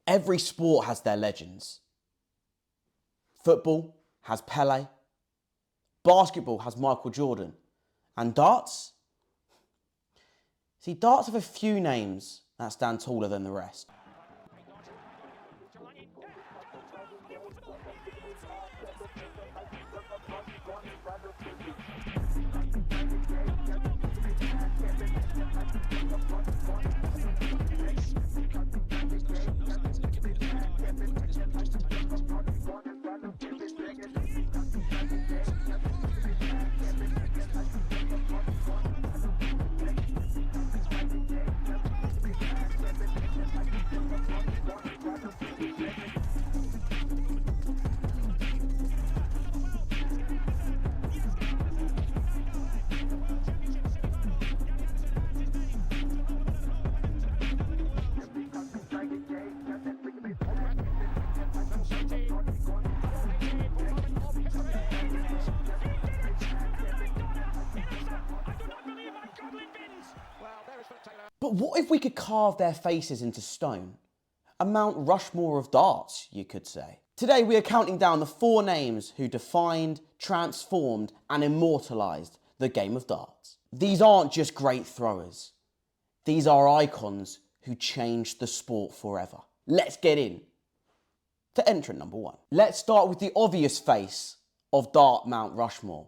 Every sport has their legends. Football has Pele. Basketball has Michael Jordan. And darts? See, darts have a few names that stand taller than the rest. But what if we could carve their faces into stone? A Mount Rushmore of darts, you could say. Today we are counting down the 4 names who defined, transformed and immortalised the game of darts. These aren't just great throwers. These are icons who changed the sport forever. Let's get in to entrant number 1. Let's start with the obvious face of dart Mount Rushmore,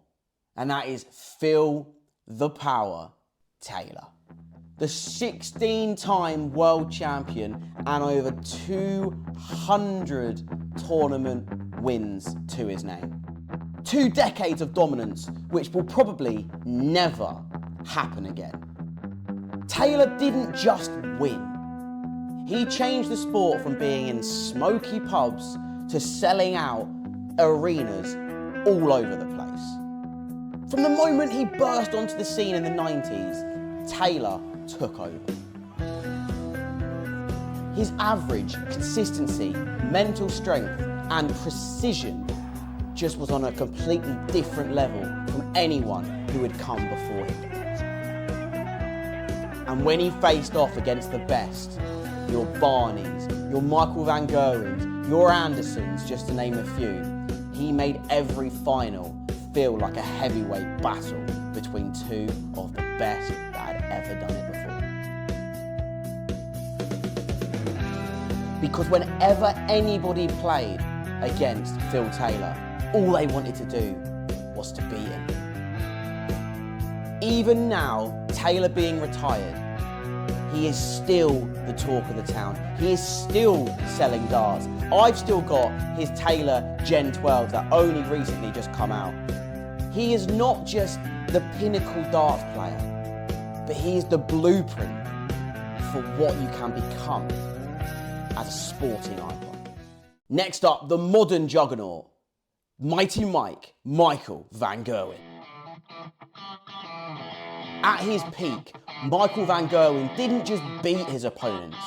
and that is Phil the Power Taylor. The 16-time world champion and over 200 tournament wins to his name. 2 decades of dominance, which will probably never happen again. Taylor didn't just win. He changed the sport from being in smoky pubs to selling out arenas all over the place. From the moment he burst onto the scene in the 90s, Taylor took over. His average, consistency, mental strength and precision just was on a completely different level from anyone who had come before him. And when he faced off against the best, your Barneys, your Michael Van Gerwens, your Andersons, just to name a few, he made every final feel like a heavyweight battle between 2 of the best that had ever done it before. Because whenever anybody played against Phil Taylor, all they wanted to do was to beat him. Even now, Taylor being retired, he is still the talk of the town. He is still selling darts. I've still got his Taylor Gen 12 that only recently just come out. He is not just the pinnacle darts player, but he is the blueprint for what you can become as a sporting icon. Next up, the modern juggernaut, Mighty Michael Van Gerwen. At his peak, Michael Van Gerwen didn't just beat his opponents,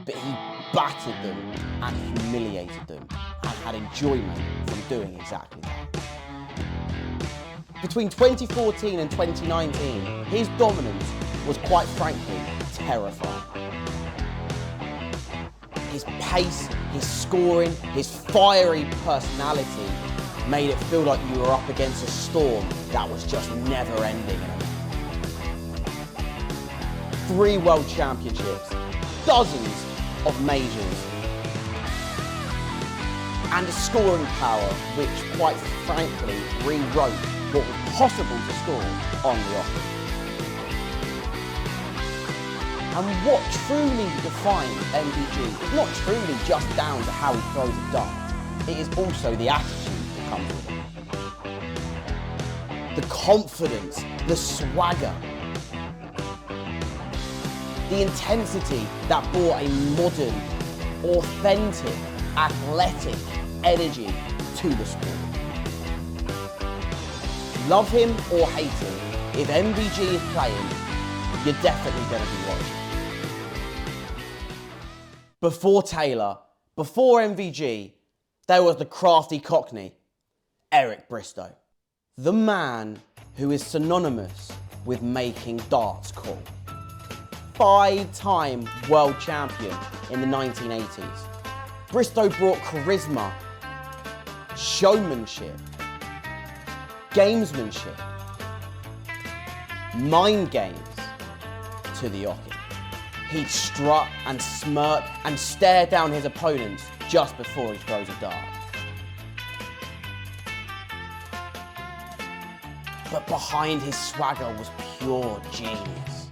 but he battered them and humiliated them and had enjoyment from doing exactly that. Between 2014 and 2019, his dominance was quite frankly terrifying. His pace, his scoring, his fiery personality made it feel like you were up against a storm that was just never ending. 3 world championships, dozens of majors, and a scoring power which quite frankly rewrote what was possible to score on the offense. And what truly defines MVG is not truly just down to how he throws a dart, it is also the attitude that comes with it. The confidence, the swagger, the intensity that brought a modern, authentic, athletic energy to the sport. Love him or hate him, if MVG is playing, you're definitely going to be watching. Before Taylor, before MVG, there was the crafty Cockney, Eric Bristow. The man who is synonymous with making darts cool. 5-time world champion, in the 1980s. Bristow brought charisma, showmanship, gamesmanship, mind games to the hockey. He'd strut and smirk and stare down his opponents just before he throws a dart. But behind his swagger was pure genius.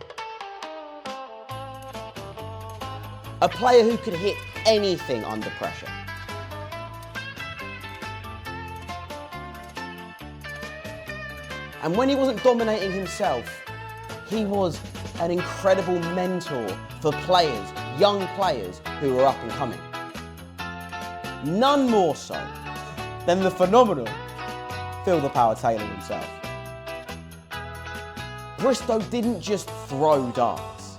A player who could hit anything under pressure. And when he wasn't dominating himself, he was an incredible mentor for players, young players who were up and coming. None more so than the phenomenal Phil the Power Taylor himself. Bristow didn't just throw darts,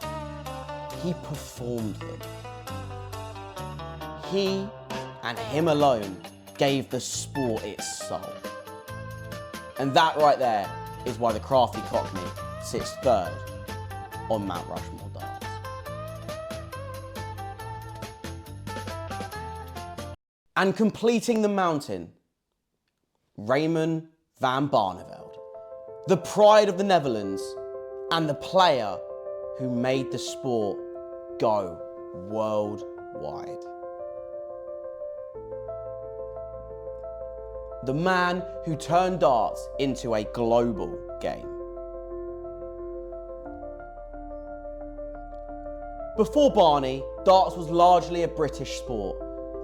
he performed them. He, and him alone, gave the sport its soul. And that right there is why the crafty Cockney sits third on Mount Rushmore darts. And completing the mountain, Raymond van Barneveld, the pride of the Netherlands and the player who made the sport go worldwide. The man who turned darts into a global game. Before Barney, darts was largely a British sport.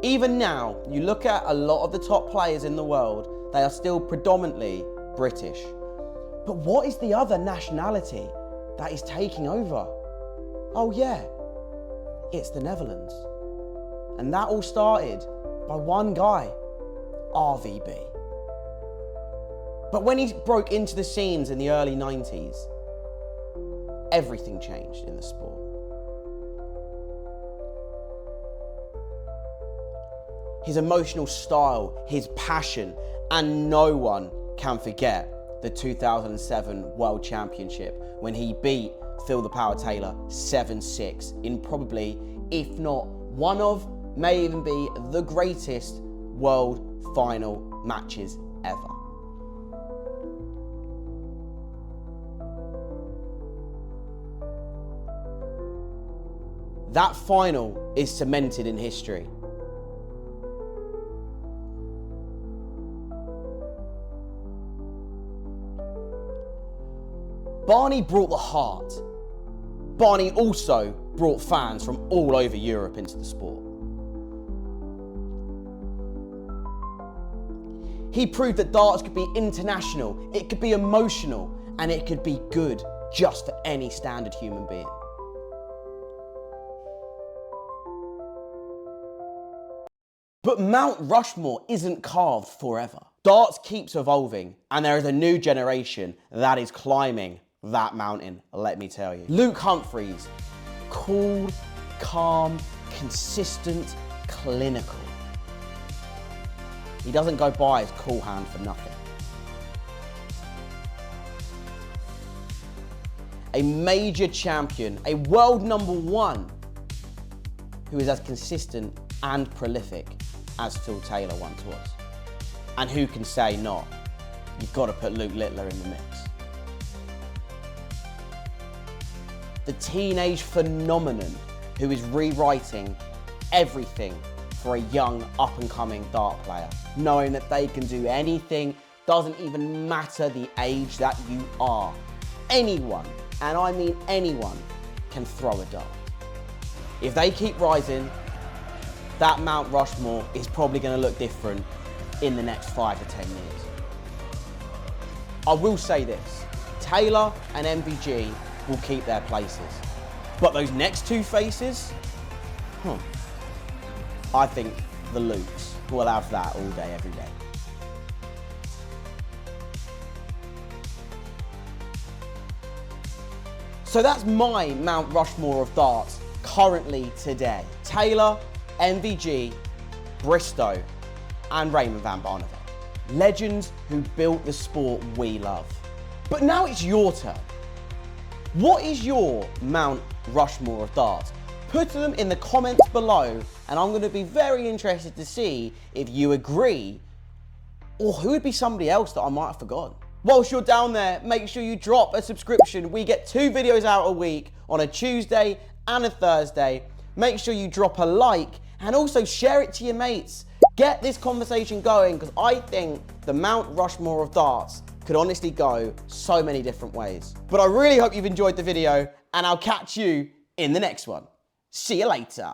Even now, you look at a lot of the top players in the world, they are still predominantly British. But what is the other nationality that is taking over? Oh yeah, it's the Netherlands. And that all started by one guy, RVB. But when he broke into the scenes in the early 90s, everything changed in the sport. His emotional style, his passion, and no one can forget the 2007 World Championship when he beat Phil the Power Taylor 7-6 in probably, if not one of, may even be the greatest world final matches ever. That final is cemented in history. Barney brought the heart. Barney also brought fans from all over Europe into the sport. He proved that darts could be international, it could be emotional, and it could be good just for any standard human being. But Mount Rushmore isn't carved forever. Darts keeps evolving, and there is a new generation that is climbing that mountain, let me tell you. Luke Humphries, cool, calm, consistent, clinical. He doesn't go by his cool hand for nothing. A major champion, a world #1, who is as consistent and prolific as Phil Taylor once was. And who can say not? You've got to put Luke Littler in the mix. The teenage phenomenon who is rewriting everything for a young up-and-coming dart player, knowing that they can do anything, doesn't even matter the age that you are. Anyone, and I mean anyone, can throw a dart. If they keep rising, that Mount Rushmore is probably going to look different in the next 5 to 10 years. I will say this, Taylor and MVG will keep their places. But those next two faces, I think the Lukes will have that all day, every day. So that's my Mount Rushmore of darts currently today. Taylor, MVG, Bristow, and Raymond van Barneveld. Legends who built the sport we love. But now it's your turn. What is your Mount Rushmore of darts? Put them in the comments below, and I'm going to be very interested to see if you agree, or who would be somebody else that I might have forgotten. Whilst you're down there, make sure you drop a subscription. We get 2 videos out a week on a Tuesday and a Thursday. Make sure you drop a like and also share it to your mates. Get this conversation going, because I think the Mount Rushmore of darts could honestly go so many different ways. But I really hope you've enjoyed the video, and I'll catch you in the next one. See you later.